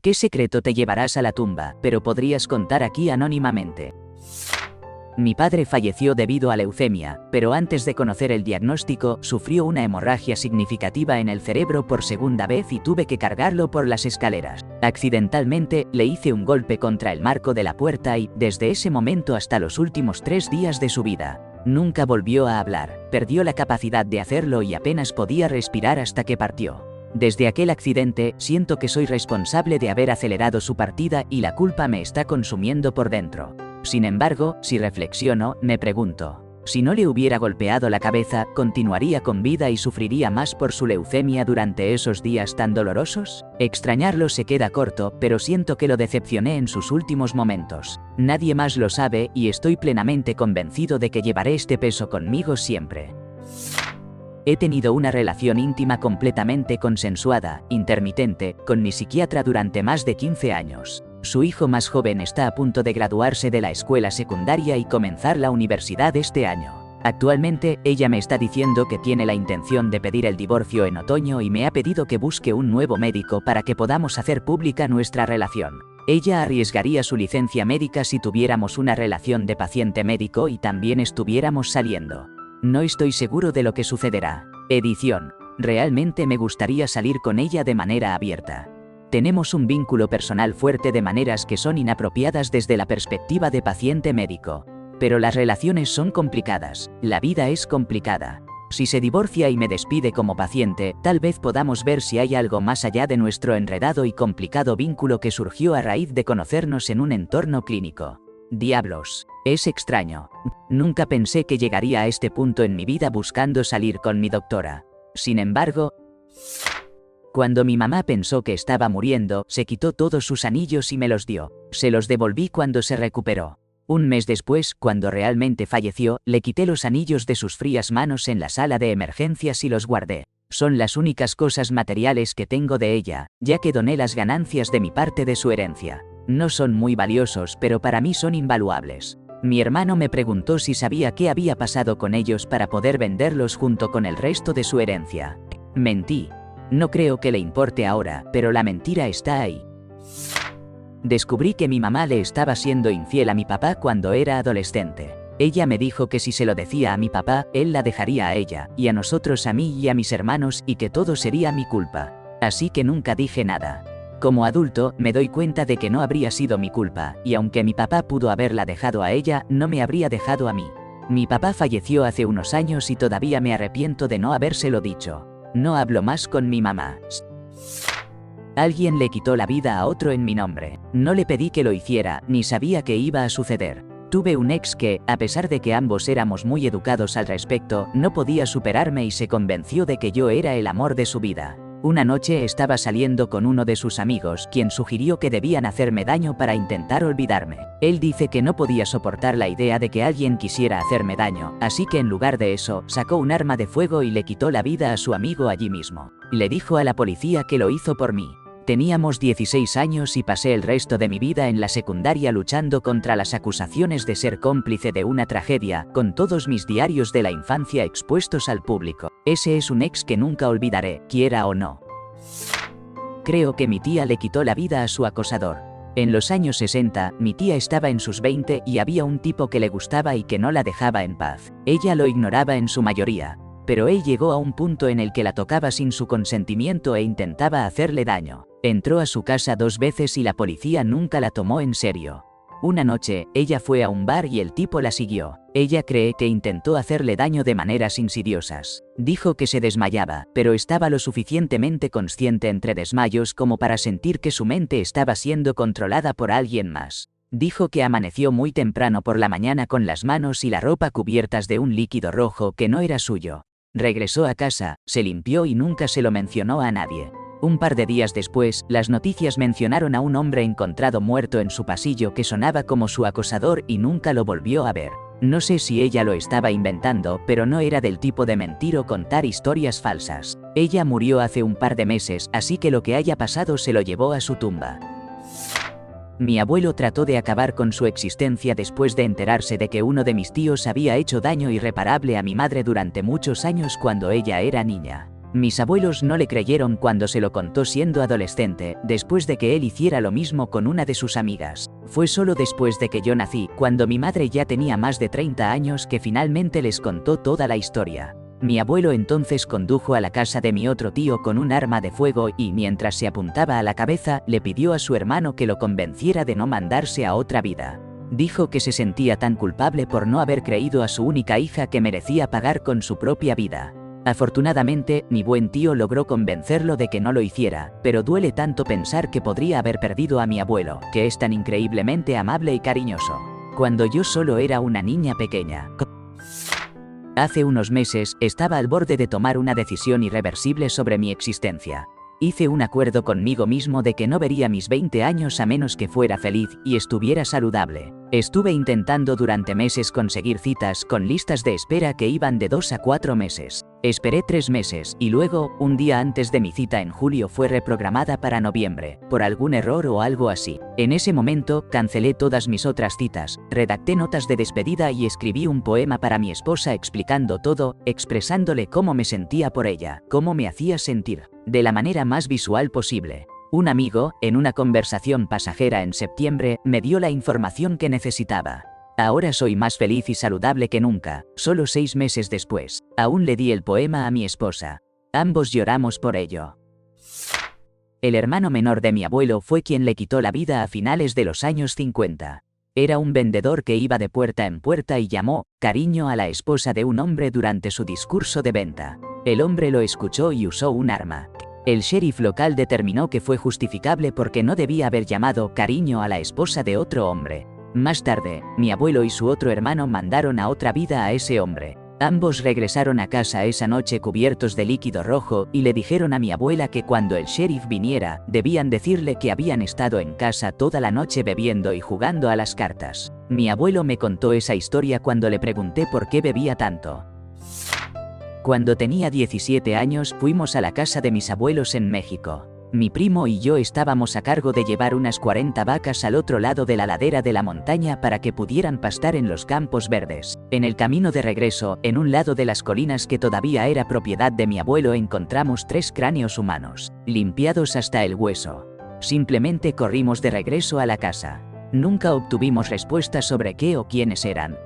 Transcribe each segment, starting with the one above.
¿Qué secreto te llevarás a la tumba, pero podrías contar aquí anónimamente? Mi padre falleció debido a leucemia, pero antes de conocer el diagnóstico, sufrió una hemorragia significativa en el cerebro por segunda vez y tuve que cargarlo por las escaleras. Accidentalmente, le hice un golpe contra el marco de la puerta y, desde ese momento hasta los últimos 3 días de su vida, nunca volvió a hablar, perdió la capacidad de hacerlo y apenas podía respirar hasta que partió. Desde aquel accidente, siento que soy responsable de haber acelerado su partida y la culpa me está consumiendo por dentro. Sin embargo, si reflexiono, me pregunto, si no le hubiera golpeado la cabeza, ¿continuaría con vida y sufriría más por su leucemia durante esos días tan dolorosos? Extrañarlo se queda corto, pero siento que lo decepcioné en sus últimos momentos. Nadie más lo sabe y estoy plenamente convencido de que llevaré este peso conmigo siempre. He tenido una relación íntima completamente consensuada, intermitente, con mi psiquiatra durante más de 15 años. Su hijo más joven está a punto de graduarse de la escuela secundaria y comenzar la universidad este año. Actualmente, ella me está diciendo que tiene la intención de pedir el divorcio en otoño y me ha pedido que busque un nuevo médico para que podamos hacer pública nuestra relación. Ella arriesgaría su licencia médica si tuviéramos una relación de paciente-médico y también estuviéramos saliendo. No estoy seguro de lo que sucederá. Edición. Realmente me gustaría salir con ella de manera abierta. Tenemos un vínculo personal fuerte de maneras que son inapropiadas desde la perspectiva de paciente-médico. Pero las relaciones son complicadas, la vida es complicada. Si se divorcia y me despide como paciente, tal vez podamos ver si hay algo más allá de nuestro enredado y complicado vínculo que surgió a raíz de conocernos en un entorno clínico. Diablos, es extraño. Nunca pensé que llegaría a este punto en mi vida buscando salir con mi doctora. Sin embargo, cuando mi mamá pensó que estaba muriendo, se quitó todos sus anillos y me los dio. Se los devolví cuando se recuperó. Un mes después, cuando realmente falleció, le quité los anillos de sus frías manos en la sala de emergencias y los guardé. Son las únicas cosas materiales que tengo de ella, ya que doné las ganancias de mi parte de su herencia. No son muy valiosos, pero para mí son invaluables. Mi hermano me preguntó si sabía qué había pasado con ellos para poder venderlos junto con el resto de su herencia. Mentí. No creo que le importe ahora, pero la mentira está ahí. Descubrí que mi mamá le estaba siendo infiel a mi papá cuando era adolescente. Ella me dijo que si se lo decía a mi papá, él la dejaría a ella, y a nosotros, a mí y a mis hermanos, y que todo sería mi culpa. Así que nunca dije nada. Como adulto, me doy cuenta de que no habría sido mi culpa, y aunque mi papá pudo haberla dejado a ella, no me habría dejado a mí. Mi papá falleció hace unos años y todavía me arrepiento de no habérselo dicho. No hablo más con mi mamá. Alguien le quitó la vida a otro en mi nombre. No le pedí que lo hiciera, ni sabía que iba a suceder. Tuve un ex que, a pesar de que ambos éramos muy educados al respecto, no podía superarme y se convenció de que yo era el amor de su vida. Una noche estaba saliendo con uno de sus amigos, quien sugirió que debían hacerme daño para intentar olvidarme. Él dice que no podía soportar la idea de que alguien quisiera hacerme daño, así que en lugar de eso, sacó un arma de fuego y le quitó la vida a su amigo allí mismo. Le dijo a la policía que lo hizo por mí. Teníamos 16 años y pasé el resto de mi vida en la secundaria luchando contra las acusaciones de ser cómplice de una tragedia, con todos mis diarios de la infancia expuestos al público. Ese es un ex que nunca olvidaré, quiera o no. Creo que mi tía le quitó la vida a su acosador. En los años 60, mi tía estaba en sus 20 y había un tipo que le gustaba y que no la dejaba en paz. Ella lo ignoraba en su mayoría, pero él llegó a un punto en el que la tocaba sin su consentimiento e intentaba hacerle daño. Entró a su casa 2 veces y la policía nunca la tomó en serio. Una noche, ella fue a un bar y el tipo la siguió. Ella cree que intentó hacerle daño de maneras insidiosas. Dijo que se desmayaba, pero estaba lo suficientemente consciente entre desmayos como para sentir que su mente estaba siendo controlada por alguien más. Dijo que amaneció muy temprano por la mañana con las manos y la ropa cubiertas de un líquido rojo que no era suyo. Regresó a casa, se limpió y nunca se lo mencionó a nadie. Un par de días después, las noticias mencionaron a un hombre encontrado muerto en su pasillo que sonaba como su acosador y nunca lo volvió a ver. No sé si ella lo estaba inventando, pero no era del tipo de mentir o contar historias falsas. Ella murió hace un par de meses, así que lo que haya pasado se lo llevó a su tumba. Mi abuelo trató de acabar con su existencia después de enterarse de que uno de mis tíos había hecho daño irreparable a mi madre durante muchos años cuando ella era niña. Mis abuelos no le creyeron cuando se lo contó siendo adolescente, después de que él hiciera lo mismo con una de sus amigas. Fue solo después de que yo nací, cuando mi madre ya tenía más de 30 años, que finalmente les contó toda la historia. Mi abuelo entonces condujo a la casa de mi otro tío con un arma de fuego y, mientras se apuntaba a la cabeza, le pidió a su hermano que lo convenciera de no mandarse a otra vida. Dijo que se sentía tan culpable por no haber creído a su única hija que merecía pagar con su propia vida. Afortunadamente, mi buen tío logró convencerlo de que no lo hiciera, pero duele tanto pensar que podría haber perdido a mi abuelo, que es tan increíblemente amable y cariñoso, cuando yo solo era una niña pequeña. Hace unos meses, estaba al borde de tomar una decisión irreversible sobre mi existencia. Hice un acuerdo conmigo mismo de que no vería mis 20 años a menos que fuera feliz y estuviera saludable. Estuve intentando durante meses conseguir citas con listas de espera que iban de 2 a 4 meses. Esperé 3 meses y luego, un día antes de mi cita en julio, fue reprogramada para noviembre, por algún error o algo así. En ese momento, cancelé todas mis otras citas, redacté notas de despedida y escribí un poema para mi esposa explicando todo, expresándole cómo me sentía por ella, cómo me hacía sentir, de la manera más visual posible. Un amigo, en una conversación pasajera en septiembre, me dio la información que necesitaba. Ahora soy más feliz y saludable que nunca, solo 6 meses después. Aún le di el poema a mi esposa. Ambos lloramos por ello. El hermano menor de mi abuelo fue quien le quitó la vida a finales de los años 50. Era un vendedor que iba de puerta en puerta y llamó cariño a la esposa de un hombre durante su discurso de venta. El hombre lo escuchó y usó un arma. El sheriff local determinó que fue justificable porque no debía haber llamado cariño a la esposa de otro hombre. Más tarde, mi abuelo y su otro hermano mandaron a otra vida a ese hombre. Ambos regresaron a casa esa noche cubiertos de líquido rojo y le dijeron a mi abuela que cuando el sheriff viniera, debían decirle que habían estado en casa toda la noche bebiendo y jugando a las cartas. Mi abuelo me contó esa historia cuando le pregunté por qué bebía tanto. Cuando tenía 17 años, fuimos a la casa de mis abuelos en México. Mi primo y yo estábamos a cargo de llevar unas 40 vacas al otro lado de la ladera de la montaña para que pudieran pastar en los campos verdes. En el camino de regreso, en un lado de las colinas que todavía era propiedad de mi abuelo, encontramos 3 cráneos humanos, limpiados hasta el hueso. Simplemente corrimos de regreso a la casa. Nunca obtuvimos respuestas sobre qué o quiénes eran.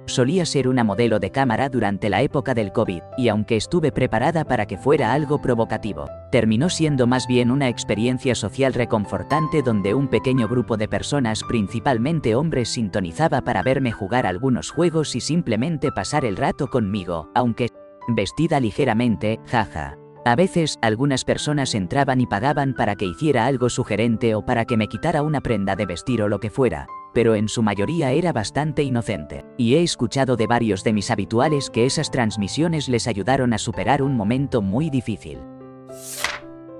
Solía ser una modelo de cámara durante la época del COVID, y aunque estuve preparada para que fuera algo provocativo, terminó siendo más bien una experiencia social reconfortante donde un pequeño grupo de personas, principalmente hombres, sintonizaba para verme jugar algunos juegos y simplemente pasar el rato conmigo, aunque vestida ligeramente, jaja. A veces, algunas personas entraban y pagaban para que hiciera algo sugerente o para que me quitara una prenda de vestir o lo que fuera, pero en su mayoría era bastante inocente, y he escuchado de varios de mis habituales que esas transmisiones les ayudaron a superar un momento muy difícil.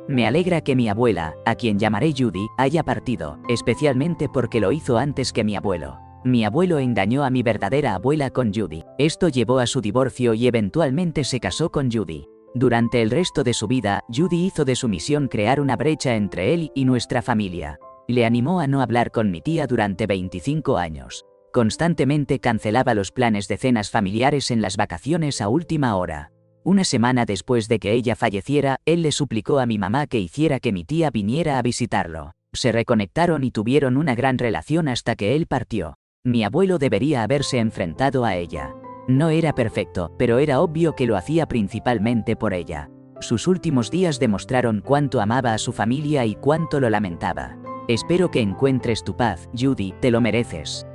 Me alegra que mi abuela, a quien llamaré Judy, haya partido, especialmente porque lo hizo antes que mi abuelo. Mi abuelo engañó a mi verdadera abuela con Judy. Esto llevó a su divorcio y eventualmente se casó con Judy. Durante el resto de su vida, Judy hizo de su misión crear una brecha entre él y nuestra familia. Le animó a no hablar con mi tía durante 25 años. Constantemente cancelaba los planes de cenas familiares en las vacaciones a última hora. Una semana después de que ella falleciera, él le suplicó a mi mamá que hiciera que mi tía viniera a visitarlo. Se reconectaron y tuvieron una gran relación hasta que él partió. Mi abuelo debería haberse enfrentado a ella. No era perfecto, pero era obvio que lo hacía principalmente por ella. Sus últimos días demostraron cuánto amaba a su familia y cuánto lo lamentaba. Espero que encuentres tu paz, Judy, te lo mereces.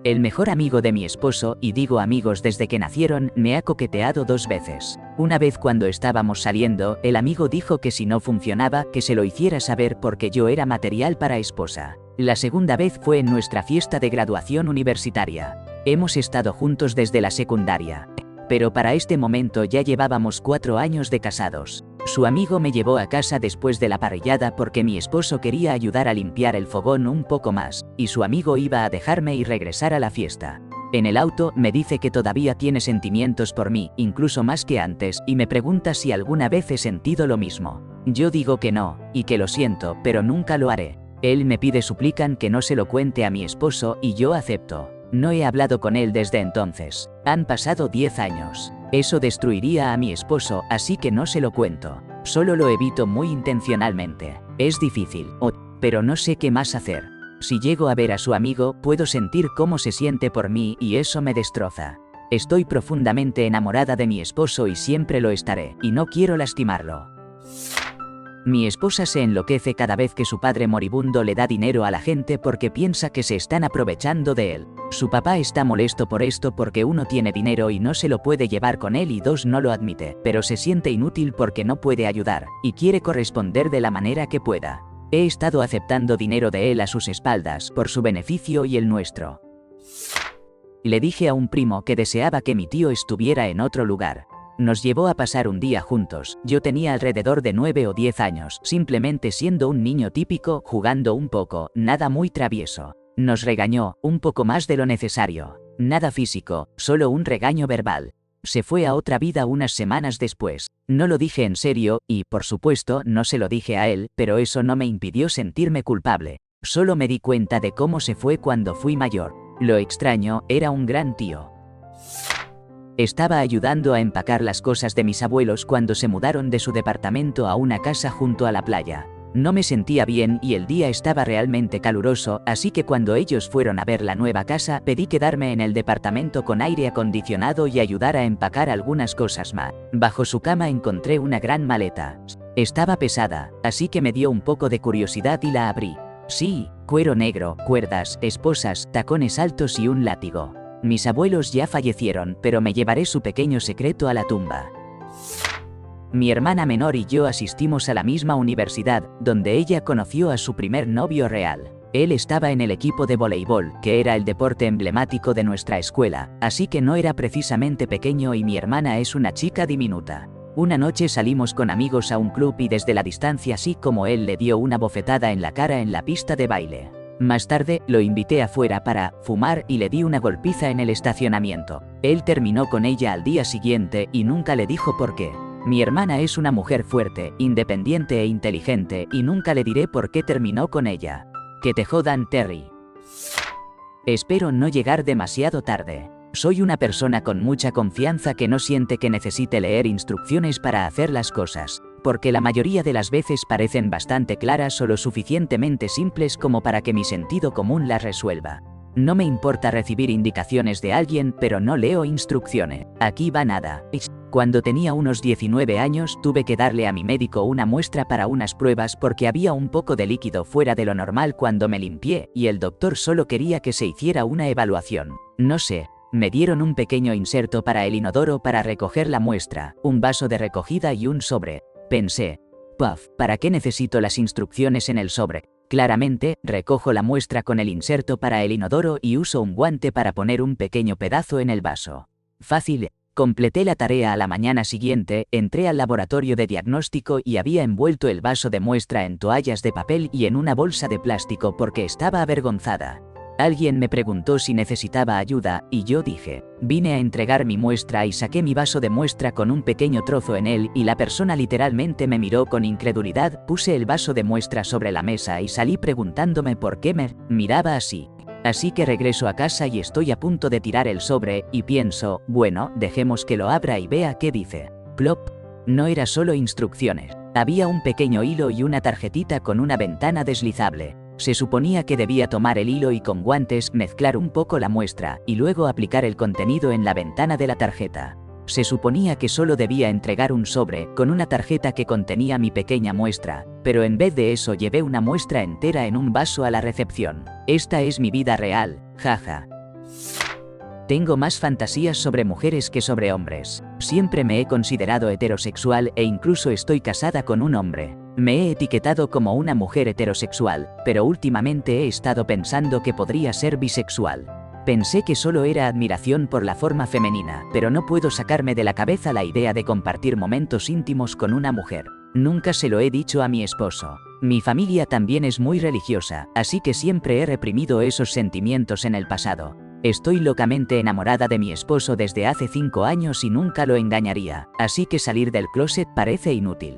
El mejor amigo de mi esposo, y digo amigos desde que nacieron, me ha coqueteado 2 veces. Una vez cuando estábamos saliendo, el amigo dijo que si no funcionaba, que se lo hiciera saber porque yo era material para esposa. La segunda vez fue en nuestra fiesta de graduación universitaria. Hemos estado juntos desde la secundaria. Pero para este momento ya llevábamos 4 años de casados. Su amigo me llevó a casa después de la parrillada porque mi esposo quería ayudar a limpiar el fogón un poco más, y su amigo iba a dejarme y regresar a la fiesta. En el auto, me dice que todavía tiene sentimientos por mí, incluso más que antes, y me pregunta si alguna vez he sentido lo mismo. Yo digo que no, y que lo siento, pero nunca lo haré. Él me pide suplican que no se lo cuente a mi esposo y yo acepto. No he hablado con él desde entonces. Han pasado 10 años. Eso destruiría a mi esposo, así que no se lo cuento. Solo lo evito muy intencionalmente. Es difícil, pero no sé qué más hacer. Si llego a ver a su amigo, puedo sentir cómo se siente por mí y eso me destroza. Estoy profundamente enamorada de mi esposo y siempre lo estaré, y no quiero lastimarlo. Mi esposa se enloquece cada vez que su padre moribundo le da dinero a la gente porque piensa que se están aprovechando de él. Su papá está molesto por esto porque 1 tiene dinero y no se lo puede llevar con él y 2 no lo admite, pero se siente inútil porque no puede ayudar, y quiere corresponder de la manera que pueda. He estado aceptando dinero de él a sus espaldas, por su beneficio y el nuestro. Le dije a un primo que deseaba que mi tío estuviera en otro lugar. Nos llevó a pasar un día juntos. Yo tenía alrededor de 9 o 10 años, simplemente siendo un niño típico, jugando un poco, nada muy travieso. Nos regañó, un poco más de lo necesario. Nada físico, solo un regaño verbal. Se fue a otra vida unas semanas después. No lo dije en serio, y, por supuesto, no se lo dije a él, pero eso no me impidió sentirme culpable. Solo me di cuenta de cómo se fue cuando fui mayor. Lo extraño, era un gran tío. Estaba ayudando a empacar las cosas de mis abuelos cuando se mudaron de su departamento a una casa junto a la playa. No me sentía bien y el día estaba realmente caluroso, así que cuando ellos fueron a ver la nueva casa, pedí quedarme en el departamento con aire acondicionado y ayudar a empacar algunas cosas más. Bajo su cama encontré una gran maleta. Estaba pesada, así que me dio un poco de curiosidad y la abrí. Sí, cuero negro, cuerdas, esposas, tacones altos y un látigo. Mis abuelos ya fallecieron, pero me llevaré su pequeño secreto a la tumba. Mi hermana menor y yo asistimos a la misma universidad, donde ella conoció a su primer novio real. Él estaba en el equipo de voleibol, que era el deporte emblemático de nuestra escuela, así que no era precisamente pequeño y mi hermana es una chica diminuta. Una noche salimos con amigos a un club y desde la distancia así como él le dio una bofetada en la cara en la pista de baile. Más tarde, lo invité afuera para fumar y le di una golpiza en el estacionamiento. Él terminó con ella al día siguiente y nunca le dijo por qué. Mi hermana es una mujer fuerte, independiente e inteligente y nunca le diré por qué terminó con ella. Que te jodan, Terry. Espero no llegar demasiado tarde. Soy una persona con mucha confianza que no siente que necesite leer instrucciones para hacer las cosas, porque la mayoría de las veces parecen bastante claras o lo suficientemente simples como para que mi sentido común las resuelva. No me importa recibir indicaciones de alguien, pero no leo instrucciones. Aquí va nada. Cuando tenía unos 19 años, tuve que darle a mi médico una muestra para unas pruebas porque había un poco de líquido fuera de lo normal cuando me limpié, y el doctor solo quería que se hiciera una evaluación. No sé. Me dieron un pequeño inserto para el inodoro para recoger la muestra, un vaso de recogida y un sobre. Pensé, puff, ¿para qué necesito las instrucciones en el sobre? Claramente, recojo la muestra con el inserto para el inodoro y uso un guante para poner un pequeño pedazo en el vaso. Fácil. Completé la tarea a la mañana siguiente, entré al laboratorio de diagnóstico y había envuelto el vaso de muestra en toallas de papel y en una bolsa de plástico porque estaba avergonzada. Alguien me preguntó si necesitaba ayuda, y yo dije, vine a entregar mi muestra y saqué mi vaso de muestra con un pequeño trozo en él y la persona literalmente me miró con incredulidad, puse el vaso de muestra sobre la mesa y salí preguntándome por qué me miraba así. Así que regreso a casa y estoy a punto de tirar el sobre, y pienso, bueno, dejemos que lo abra y vea qué dice. Plop. No era solo instrucciones. Había un pequeño hilo y una tarjetita con una ventana deslizable. Se suponía que debía tomar el hilo y con guantes mezclar un poco la muestra, y luego aplicar el contenido en la ventana de la tarjeta. Se suponía que solo debía entregar un sobre, con una tarjeta que contenía mi pequeña muestra, pero en vez de eso llevé una muestra entera en un vaso a la recepción. Esta es mi vida real, jaja. Tengo más fantasías sobre mujeres que sobre hombres. Siempre me he considerado heterosexual e incluso estoy casada con un hombre. Me he etiquetado como una mujer heterosexual, pero últimamente he estado pensando que podría ser bisexual. Pensé que solo era admiración por la forma femenina, pero no puedo sacarme de la cabeza la idea de compartir momentos íntimos con una mujer. Nunca se lo he dicho a mi esposo. Mi familia también es muy religiosa, así que siempre he reprimido esos sentimientos en el pasado. Estoy locamente enamorada de mi esposo desde hace 5 años y nunca lo engañaría, así que salir del closet parece inútil.